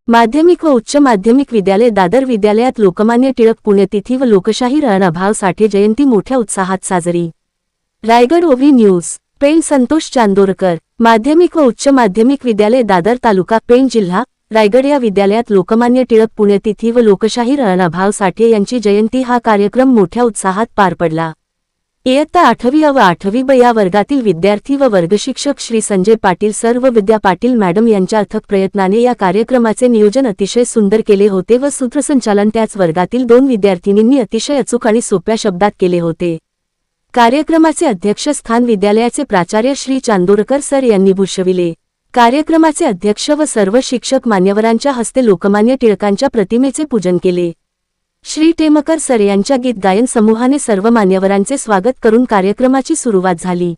माध्यमिक व उच्च माध्यमिक विद्यालय दादर विद्यालयात लोकमान्य टिळक पुण्यतिथी व लोकशाहीर अण्णाभाऊ साठे जयंती मोठ्या उत्साहात साजरी। रायगड ओव्ही न्यूज। पेण संतोष चांदोरकर। माध्यमिक व उच्च माध्यमिक विद्यालय दादर तालुका पेण जिल्हा रायगड या विद्यालयात लोकमान्य टिळक पुण्यतिथी व लोकशाहीर अण्णाभाऊ साठे यांची जयंती हा कार्यक्रम मोठ्या उत्साहात पार पडला। इयत्ता 8वी व 8वी ब या वर्गातील विद्यार्थी व वर्गशिक्षक श्री संजय पाटील सर व विद्या पाटील मॅडम यांच्या अथक प्रयत्नाने या कार्यक्रमाचे नियोजन अतिशय सुंदर केले होते व सूत्रसंचालन त्याच वर्गातील 2 विद्यार्थिनींनी अतिशय अचूक आणि सोप्या शब्दात केले होते। कार्यक्रमाचे अध्यक्षस्थान विद्यालयाचे प्राचार्य श्री चांदोरकर सर यांनी भूषविले। कार्यक्रमाचे अध्यक्ष व सर्व शिक्षक मान्यवरांच्या हस्ते लोकमान्य टिळकांच्या प्रतिमेचे पूजन केले। श्री टेमकर सर यांच्या गीत गायन समूहाने सर्व मान्यवरांचे स्वागत करून कार्यक्रमाची सुरुवात झाली।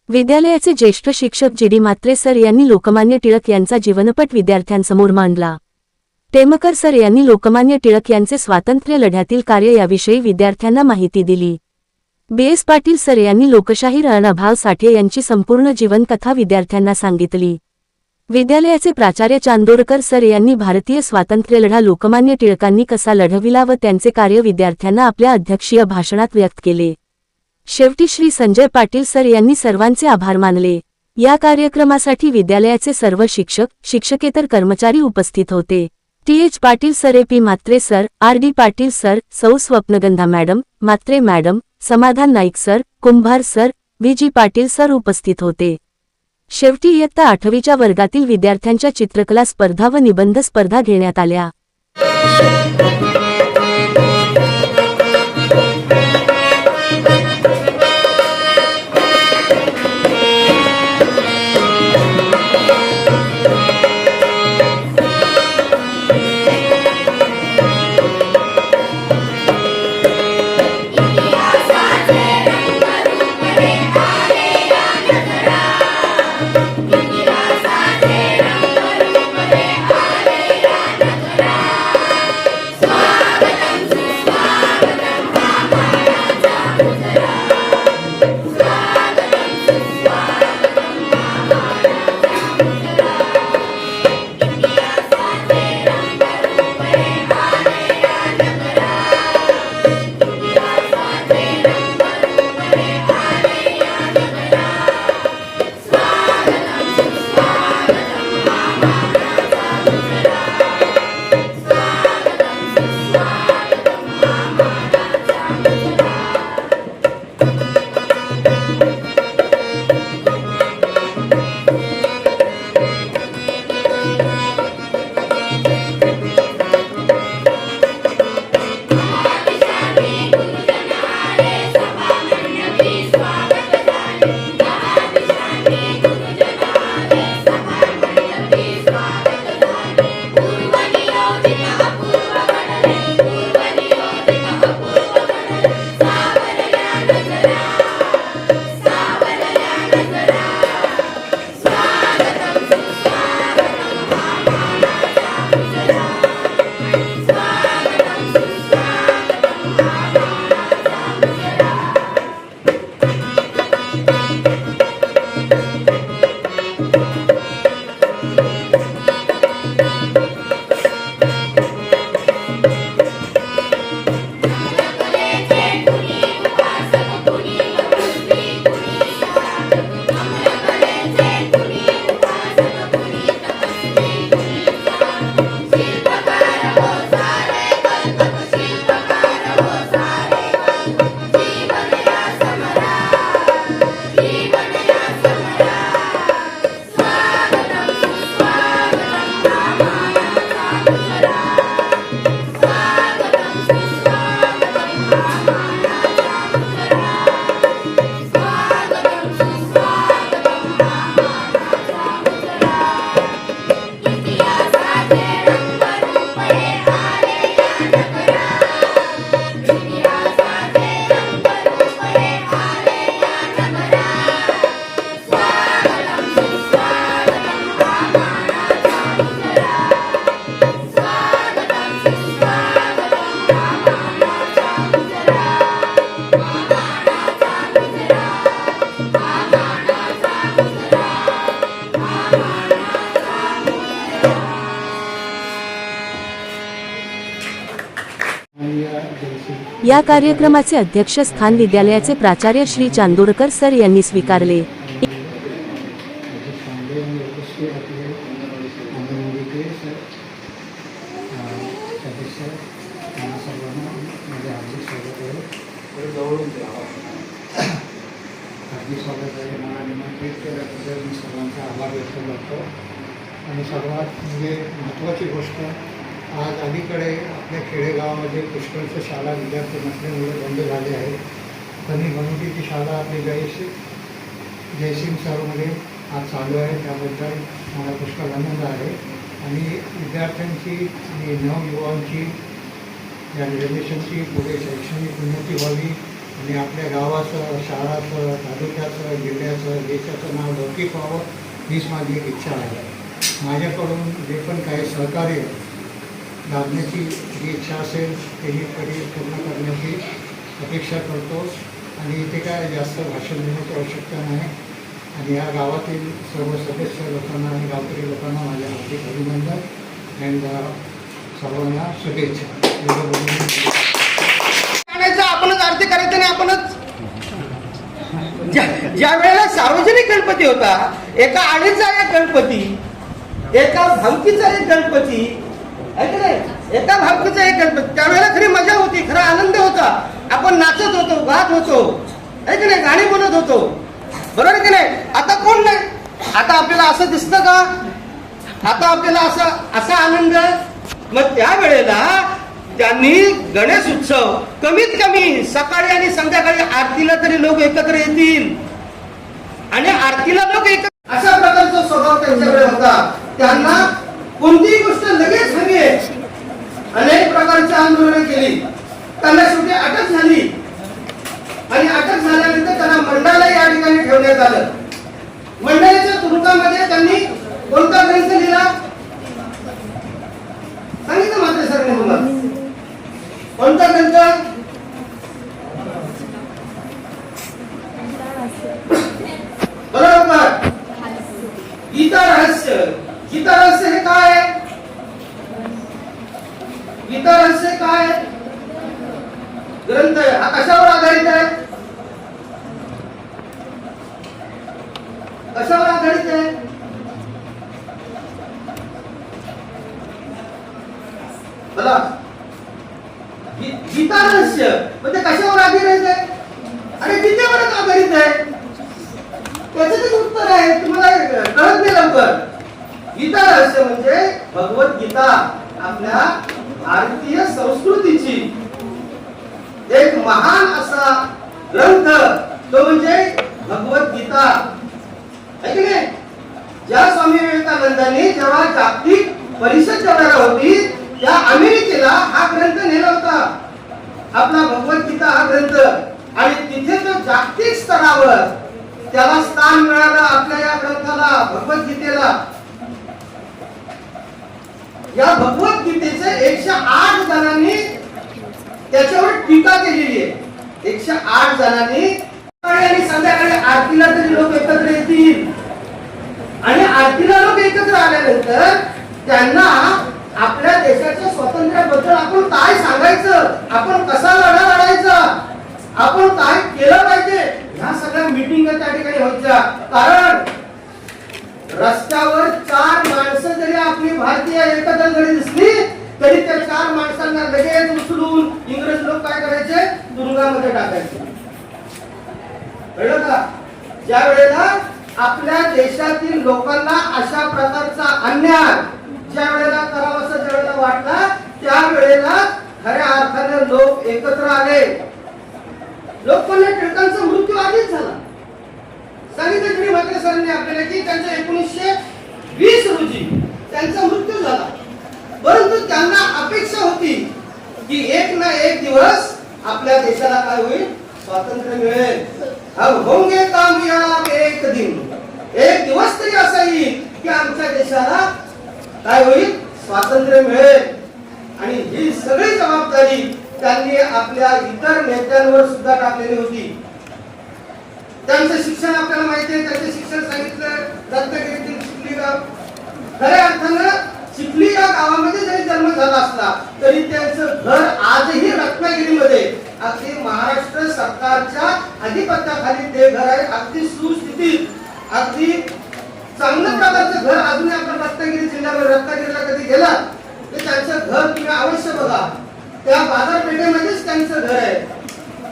विद्यालयाचे ज्येष्ठ शिक्षक जी.डी. म्हात्रे सर यांनी लोकमान्य टिळक यांचा जीवनपट विद्यार्थ्यांसमोर मांडला। टेमकर सर यांनी लोकमान्य टिळक यांचे स्वातंत्र्य लढ्यातील कार्य याविषयी विद्यार्थ्यांना माहिती दिली। बी.एस. पाटील सर यांनी लोकशाहीर अण्णाभाऊ साठे यांची संपूर्ण जीवनकथा विद्यार्थ्यांना सांगितली। विद्यालयाचे प्राचार्य चांदोरकर सर यांनी भारतीय स्वातंत्र्यलढा लोकमान्य टिळकांनी कसा लढविला व त्यांचे कार्य विद्यार्थ्यांना आपल्या अध्यक्षीय भाषणात व्यक्त केले। शेवटी श्री संजय पाटील सर यांनी सर्वांचे आभार मानले। या कार्यक्रमासाठी विद्यालयाचे सर्व शिक्षक शिक्षकेतर कर्मचारी उपस्थित होते। T H. Patil sir, A P. Mhatre sir, R D. Patil sir, सौ Swapnagandha madam, Mhatre madam, Samadhan Naik sir, Kumbhar sir, V G. Patil sir उपस्थित होते। शेवटी इयत्ता 8वीच्या वर्गातील विद्यार्थ्यांच्या चित्रकला स्पर्धा व निबंध स्पर्धा घेण्यात आल्या। या कार्यक्रमाचे अध्यक्षस्थान विद्यालयाचे प्राचार्य श्री चांदोरकर सर यांनी स्वीकारले. सर्वांचा आभार व्यक्त करतो. आणि सर्वात म्हणजे महत्त्वाची गोष्ट, आज अलीकडे आपल्या खेडेगावामध्ये पुष्कळच्या शाळा विद्यार्थी नसल्यामुळे बंद झाले आहेत. पण ही गणपतीची शाळा आपली जयसिंग सरमध्ये आज चालू आहे, त्याबद्दल मला पुष्कळ आनंद आहे. आणि विद्यार्थ्यांची आणि नवयुवांची या जनरेशनची पुढे शैक्षणिक उन्नती व्हावी आणि आपल्या गावाचं, शाळाचं, तालुक्याचं, जिल्ह्याचं, देशाचं नाव लौकिक व्हावं, हीच माझी एक इच्छा आहे. माझ्याकडून जे पण काही सहकार्य लाभण्याची जी इच्छा असेल ते मी पूर्ण करण्याची अपेक्षा करतो. आणि इथे काय जास्त भाषण देण्याची आवश्यकता नाही. आणि या गावातील सर्व सदस्य लोकांना आणि गावकरी लोकांना माझ्या हार्दिक अभिनंदन अँड सर्वांना शुभेच्छा. आपणच आरती करायचं आणि आपणच ज्या वेळेला सार्वजनिक गणपती होता, एका आडीचा एक गणपती, एका भावकीचा एक गणपती, एका भावकीचा एक गणपती, त्यावेळेला खरी मजा होती, खरा आनंद होता. आपण नाचत होतो, गात होतो, आहे की नाही, गाणी बोलत होतो, बरोबर की नाही. आता कोण नाही. आता आपल्याला असं दिसतं का? आता आपल्याला असा आनंद. मग त्यावेळेला त्यांनी गणेश उत्सव कमीत कमी सकाळी आणि संध्याकाळी आरतीला तरी लोक एकत्र येतील आणि आरतीला लोक एकत्र, अशा प्रकारचा स्वभाव त्यांच्याकडे होता. त्यांना कोणतीही गोष्ट लगेच हवी आहे. अनेक प्रकारची आंदोलनं केली, त्यांना शेवटी अटक झाली आणि अटक झाल्यानंतर त्यांना मंडाला या ठिकाणी ठेवण्यात आलं. मंडळाच्या तुरुंगामध्ये त्यांनी कोणता ग्रंथ लिहिला सांगितलं मात्र सर तुम्हाला. कोणता ग्रंथ? बरोबर, गीता रहस्य. गीता रहस्य हे काय? गीता रहस्य काय ग्रंथ आहे? हा कशावर आधारित आहे? कशावर आधारित आहे? बोला. गीता रहस्य म्हणजे कशावर आधारित आहे? अरे गीतेवरच आधारित आहे. त्याचं उत्तर आहे, तुम्हाला कळत नाही लवकर. गीता रहस्य म्हणजे भगवद्गीता, आपल्या भारतीय संस्कृतीची एक महान असा ग्रंथ, तो म्हणजे भगवद्गीता, आहे की नाही. ज्या स्वामी विवेकानंदांनी जेव्हा जागतिक परिषद जेव्हा होती, त्या अमेरिकेला हा ग्रंथ नेला होता, आपला भगवद्गीता हा ग्रंथ. आणि तिथे तो जागतिक स्तरावर त्याला स्थान मिळालं, आपल्या या ग्रंथाला, भगवद्गीतेला. या भगवद्गीतेचे 108 जणांनी त्याच्यावर टीका केलेली आहे. 108 जणांनी. आणि संध्याकाळी आरतीला तरी लोक एकत्र येतील आणि आरतीला लोक एकत्र आल्यानंतर त्यांना आपल्या देशाच्या स्वातंत्र्याबद्दल आपण काय सांगायचं, आपण कसा लढा लढायचा, आपण काय केलं पाहिजे, ह्या सगळ्या मीटिंग त्या ठिकाणी व्हायच्या. कारण रस्त्यावर 4 माणसं जरी आपली भारतीय एकत्र जरी दिसली तरी त्या 4 माणसांना लगेच उचलून इंग्रज लोक काय करायचे, तुरुंगामध्ये टाकायचे. कळलं का? ज्या वेळेला आपल्या देशातील लोकांना अशा प्रकारचा अन्याय ज्या वेळेला करावासा ज्या वेळेला वाटला, त्यावेळेला खऱ्या अर्थाने लोक एकत्र आले. लोकमान्य टिळकांचा मृत्यू आधीच झाला. सांगितलं श्री म्हात्रे सरांनी आपल्याला की त्यांच्या 1920 रोजी त्यांचा मृत्यू झाला. परंतु त्यांना अपेक्षा होती की एक ना एक दिवस आपल्या देशाला काय होईल, स्वातंत्र्य मिळेल. हम होंगे कामयाब एक दिन, एक दिवस तरी असा येईल की आमच्या देशाला काय होईल, स्वातंत्र्य मिळेल. आणि ही सगळी जबाबदारी त्यांनी आपल्या इतर नेत्यांवर सुद्धा टाकलेली होती. त्यांचं शिक्षण आपल्याला माहिती आहे, त्यांचं शिक्षण सांगितलं रत्नागिरीतील चिखली गाव. खऱ्या अर्थानं चिखली या गावामध्ये जरी जन्म झाला असला तरी त्यांचं घर आजही रत्नागिरीमध्ये अगदी चांगल्या प्रकारचं घर अजूनही आपण रत्नागिरी जिल्ह्यामध्ये रत्नागिरीला कधी गेला तर त्यांचं घर तुम्ही अवश्य बघा. त्या बाजारपेठेमध्येच त्यांचं घर आहे.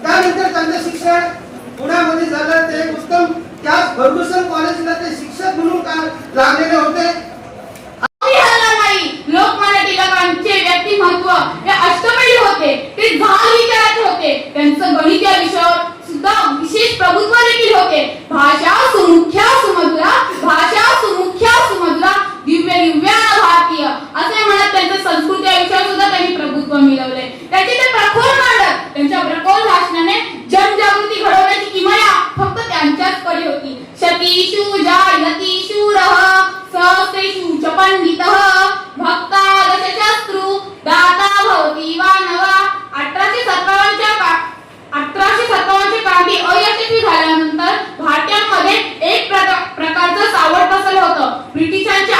त्यानंतर त्यांचं शिक्षण पुण्यामध्ये झालं. ते उत्तम त्या फर्ग्युसन कॉलेजला ते शिक्षक म्हणून लागलेले होते. लोकमान्य टिळकांचे व्यक्तिमत्व हे अष्टपैलू होते. ते झाल विचाराचे होते. त्यांचं गणित या विषयावर सुद्धा विशेष प्रभुत्व देखील होते. भाषा सुमुख्या सुमधुरा, भाषा सुमुख्या सुमधुरा, दिव्य दिव्यान भारतीय असे म्हणत त्यांचं संस्कृती या विषयावर सुद्धा त्यांनी प्रभुत्व मिळवले. त्याचे ते प्रखर मांडत त्यांच्या प्रखर भाषणाने जनजागृती घडवण्याची किमया फक्त त्यांच्याच कडे होती. शतीषु जायती शूरः सहस्रेषु च पंडितः भक्ता दशशस्त्रु दाता भवति वानवा. 1857 क्रांती अयशस्वी झाल्यानंतर भारतीयांमध्ये एक प्रकारचं सावट बसलं होतं. ब्रिटिशांचे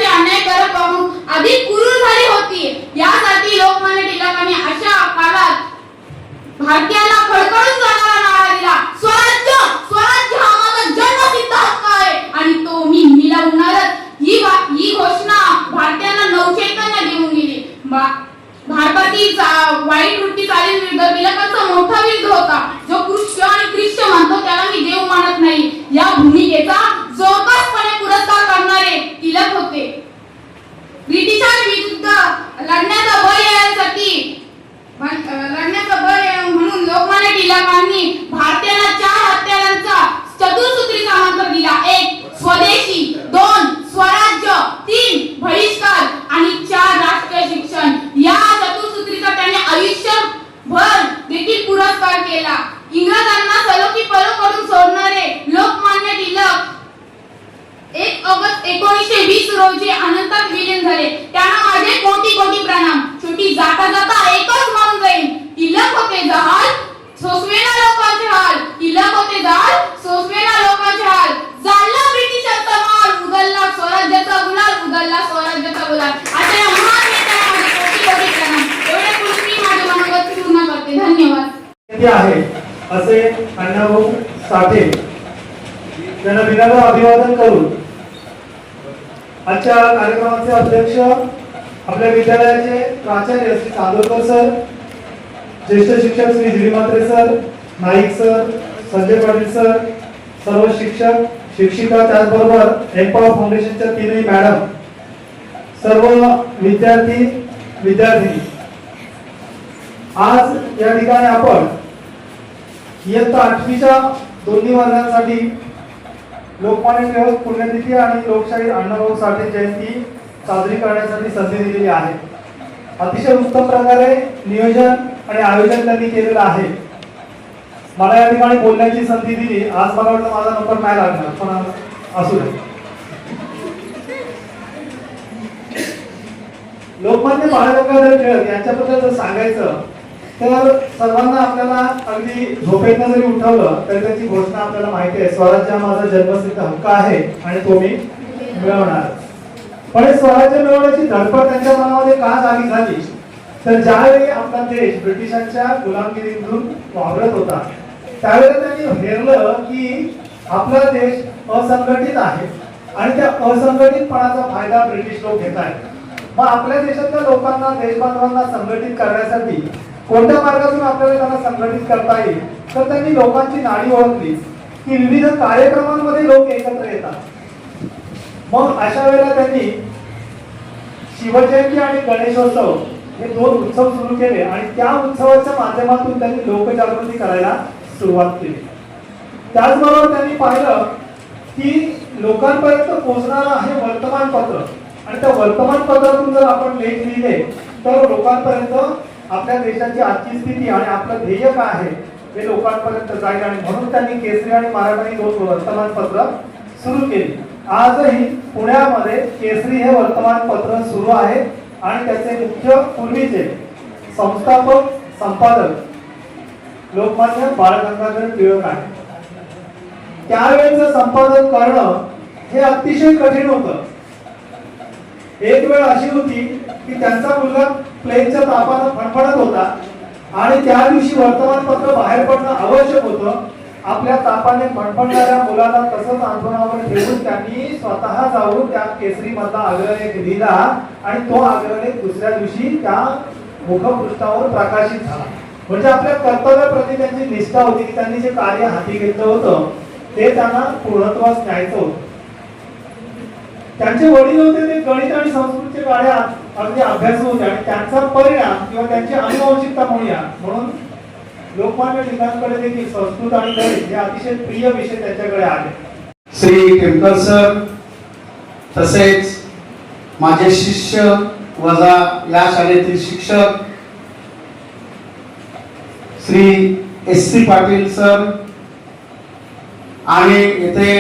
अन्याय पाहून अधिक क्रूर झाली होती. यासाठी लोकमान्य टिळकांनी अशा काळात भारतीयांना खळखळून जाणारा नारा दिला. स्वराज्य स्वराज्य हा माझा जन्मसिद्ध हक्क आहे आणि तो मी मिळवणारच. ही घोषणा भारतीयांना नवचैतन्य देऊन गेली. भारतातील वाईट वृत्ती चालीविरुद्ध टिळकांचा मोठा विरोध होता. जो कृष्ण आणि ख्रिश्चन म्हणतो त्याला मी देव मानत नाही या भूमिकेचा जोरदारपणे पुरस्कार करणारे टिळक होते. ब्रिटिशांविरुद्ध लढण्याचा बळ येण्यासाठी म्हणून लोकमान्य टिळकांनी भारतीयांना 4 हत्यारांचा चतुसूत्रीचा मंत्र दिला. 1 स्वदेशी, 2 स्वराज्य, 3 बहिष्कार आणि 4 राष्ट्रीय शिक्षण. या चतुसूत्रीचा त्यांनी आयुष्यभर देखील पुरस्कार केला. इंग्रजांना सलोखी पळूकडून सोडणारे लोकमान्य टिळक 1 ऑगस्ट 1920 रोजी अनंतात विलीन झाले. त्यांना माझे कोटी कोटी प्रणाम. शेवटी जाता जाता एकच म्हणून जाईल. टिळक होते जहाल, सोसवेना लोकांचे हाल. टिळक होते जहाल, सोसवेना लोकांचे हाल. जाळला ब्रिटिशांचा माल, उधळला स्वराज्याचा गुलाल, उधळला स्वराज्याचा गुलाल. अशा या महान नेत्यांना माझे कोटी कोटी प्रणाम. एवढे बोलून मी माझे मनोगत पूर्ण करते. धन्यवाद. आहे असे अण्णाभाऊ साठे त्यांना विनम्र अभिवादन करून आजच्या कार्यक्रमाचे अध्यक्ष आपल्या विद्यालयाचे प्राचार्य श्री चांदोरकर सर, ज्येष्ठ शिक्षक Shri Jirimatre sir, Naik sir, Sanjay Patil sir, सर्व शिक्षक शिक्षिका, त्याचबरोबर एम्पॉवर फाउंडेशनच्या 3ही मॅडम, सर्व विद्यार्थी विद्यार्थिनी, आज या ठिकाणी आपण इयत्ता 8वीच्या दोन्ही वर्गांसाठी लोकमान्य टिळक पुण्यतिथी आणि लोकशाहीर अण्णाभाऊ साठे जयंती साजरी करण्यासाठी संधी दिलेली आहे. अतिशय उत्तम प्रकारे नियोजन आणि आयोजन त्यांनी केलेलं आहे. मला या ठिकाणी बोलण्याची संधी दिली. आज मला वाटतं माझा नंबर नाही लागणार, पण असू दे. लोकमान्य बाळ गंगाधर टिळक यांच्याबद्दल जर सांगायचं तर सर्वांना आपल्याला अगदी झोपेतनं जरी उठवलं तरी त्याची घोषणा आपल्याला माहिती आहे. स्वराज्य हा माझा जन्मसिद्ध हक्क आहे आणि तो मी मिळवणार. पण स्वराज्य मिळवण्याची धडपड त्यांच्या मनामध्ये का जागी झाली तर ज्यावेळी आपला देश ब्रिटिशांच्या गुलामगिरीतून वावरत होता त्यावेळेला त्यांनी हेरलं की आपला देश असंघटित आहे आणि त्या असंघटितपणाचा फायदा ब्रिटिश लोक घेत आहेत. मग आपल्या देशातल्या लोकांना, देशबांधवांना संघटित करण्यासाठी कोणत्या मार्गातून आपल्याला त्यांना संघटित करता येईल तर त्यांनी लोकांची नाडी ओळखली की विविध कार्यक्रमांमध्ये लोक एकत्र येतात. मग अशा वेळेला त्यांनी शिवजयंती आणि गणेशोत्सव हे 2 उत्सव सुरू केले आणि त्या उत्सवाच्या माध्यमातून त्यांनी लोकजागृती करायला सुरुवात केली. त्याचबरोबर त्यांनी पाहिलं की लोकांपर्यंत पोहोचणारं आहे वर्तमानपत्र आणि त्या वर्तमानपत्रातून जर आपण लेख लिहिले तर लोकांपर्यंत आपल्या देशाची आजची स्थिती आणि आपलं ध्येय काय आहे हे लोकांपर्यंत जाईल. आणि म्हणून त्यांनी केसरी आणि मराठी 2 वर्तमानपत्र सुरू केली. आजही पुण्यामध्ये केसरी हे वर्तमानपत्र सुरू आहे आणि त्याचे मुख्य पूर्वीचे संस्थापक संपादक लोकमान्य बाळ गंगाधर टिळक आहे. त्यावेळेचं संपादन करणं हे अतिशय कठीण होतं. एक वेळ अशी होती की त्यांचा मुलगा प्लेनच्या तापानं फणफणत होता आणि त्या दिवशी वर्तमानपत्र बाहेर पडणं आवश्यक होतं आपल्या तापाने फणफणणाऱ्या मुलाला तसंच अंथरुणावर ठेवून त्यांनी स्वतः जाऊन त्या केसरी मधला अग्रलेख लिहिला आणि तो अग्रलेख दुसऱ्या दिवशी त्या मुखपृष्ठावर प्रकाशित झाला. म्हणजे आपल्या कर्तव्याप्रती त्यांची निष्ठा होती की त्यांनी जे कार्य हाती घेतलं होतं ते त्यांना पूर्णत्वास न्यायचं होतं. त्यांचे वडील होते ते गणित आणि संस्कृतचे काळात अगदी अभ्यासू होते आणि त्यांचा परिणाम किंवा त्यांची अनुवंशिकता म्हणून लोकमान्य टिळकांकडे देखील संस्कृत आणि गणित हे अतिशय प्रिय विषय त्यांच्याकडे आले. श्री टिळकर सर तसेच माझे शिष्य वजा या शाळेतील शिक्षक श्री S.C. पाटील सर आणि येथे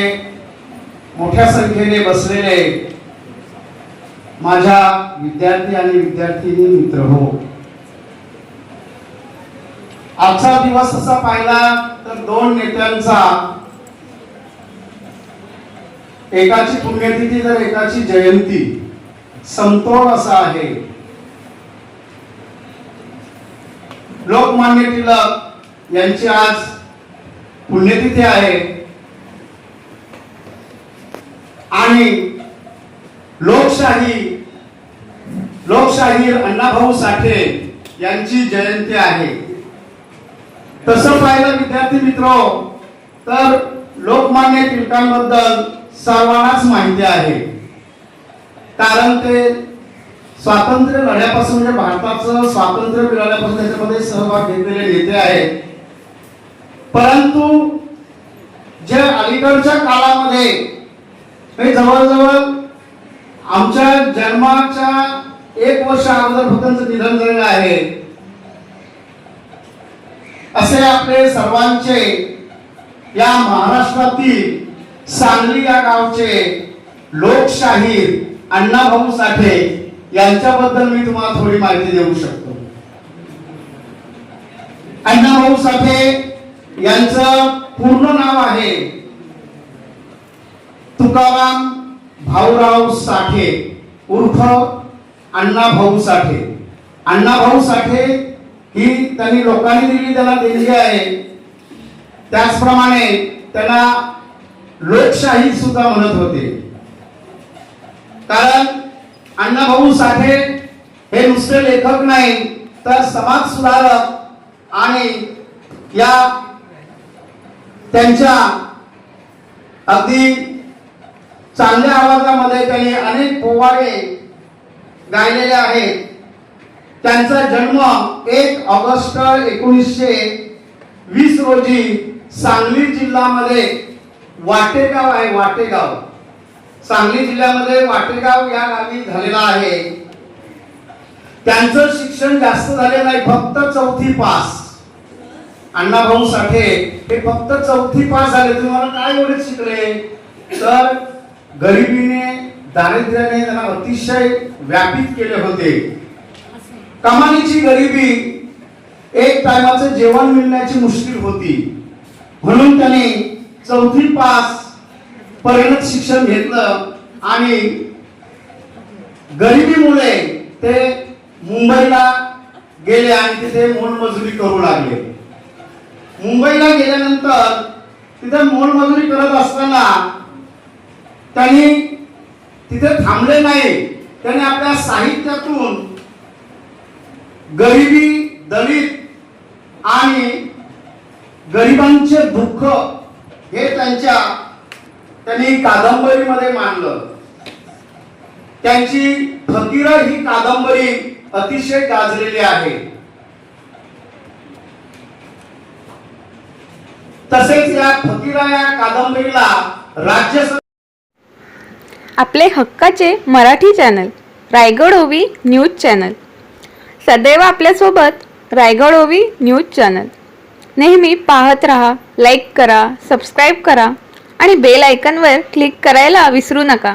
मोठ्या संख्येने बसलेले माझ्या विद्यार्थी आणि विद्यार्थिनी मित्र हो, आजचा दिवस असा पाहिला तर दोन नेत्यांचा, एकाची पुण्यतिथी तर एकाची जयंती समतोल असा आहे. लोकमान्य टिळक यांची आज पुण्यतिथी आहे आणि लोकशाहीर अण्णाभाऊ साठे यांची जयंती आहे. तसं पाहिलं विद्यार्थी मित्रो तर लोकमान्य टिळकांबद्दल सर्वांनाच माहिती आहे, कारण ते स्वातंत्र्य लढ्यापासून म्हणजे भारताचं स्वातंत्र्य मिळाल्यापासून त्याच्यामध्ये सहभाग घेतलेले नेते आहेत. परंतु जे अलीकडच्या काळामध्ये जवळजवळ आमच्या जन्माच्या 1 वर्ष अगोदर फक्त निधन झालेलं आहे. असे आपले सर्वांचे या महाराष्ट्रातील सांगली या गावचे लोकशाहीर अण्णाभाऊ साठे यांच्याबद्दल मी तुम्हाला थोडी माहिती देऊ शकतो. अण्णाभाऊ साठे यांचं पूर्ण नाव आहे तुकाराम भाऊराव साठे उर्फ अण्णाभाऊ साठे. अण्णाभाऊ साठे ही त्यांनी लोकांनी दिली त्यांना देणगी आहे. त्याचप्रमाणे त्यांना लोकशाही सुद्धा म्हणत होते, कारण अण्णाभाऊ साठे हे नुसते लेखक नाही तर समाज सुधारक आणि या त्यांच्या अगदी चांगल्या आवाजामध्ये त्यांनी अनेक पोवाडे गायलेले आहेत. त्यांचा जन्म 1 ऑगस्ट 1920 रोजी सांगली जिल्ह्यामध्ये वाटेगाव आहे, वाटेगाव सांगली जिल्ह्यामध्ये वाटेगाव या गावी झालेला आहे. त्यांचं शिक्षण जास्त झाले नाही, फक्त 4थी पास. अण्णाभाऊ साठे हे फक्त 4थी पास झाले. तुम्हाला काय एवढे शिकले तर गरिबीने दारिद्र्याने त्यांना अतिशय व्यापित केले होते. कमानीची गरिबी, एक टायमाचं जेवण मिळण्याची मुश्किल होती, म्हणून त्यांनी 4थी पास पर्यंत शिक्षण घेतलं आणि गरिबीमुळे ते मुंबईला गेले आणि तिथे मोलमजुरी करू लागले. मुंबईला गेल्यानंतर तिथे मोलमजुरी करत असताना त्यांनी तिथे थांबले नाही. त्यांनी आपल्या साहित्यातून गरिबी, दलित आणि गरिबांचे दुःख हे त्यांनी कादंबरीमध्ये मांडलं. त्यांची फकीर ही कादंबरी अतिशय गाजलेली आहे. तसेच या फकीरा या कादंबरीला राज्यसभा आपले हक्काचे मराठी चॅनल रायगड ओवी न्यूज चॅनल सदैव आपल्यासोबत. रायगड ओवी न्यूज चॅनल नेहमी पाहत रहा, लाईक करा, सबस्क्राईब करा आणि बेल आयकॉनवर क्लिक करायला विसरू नका.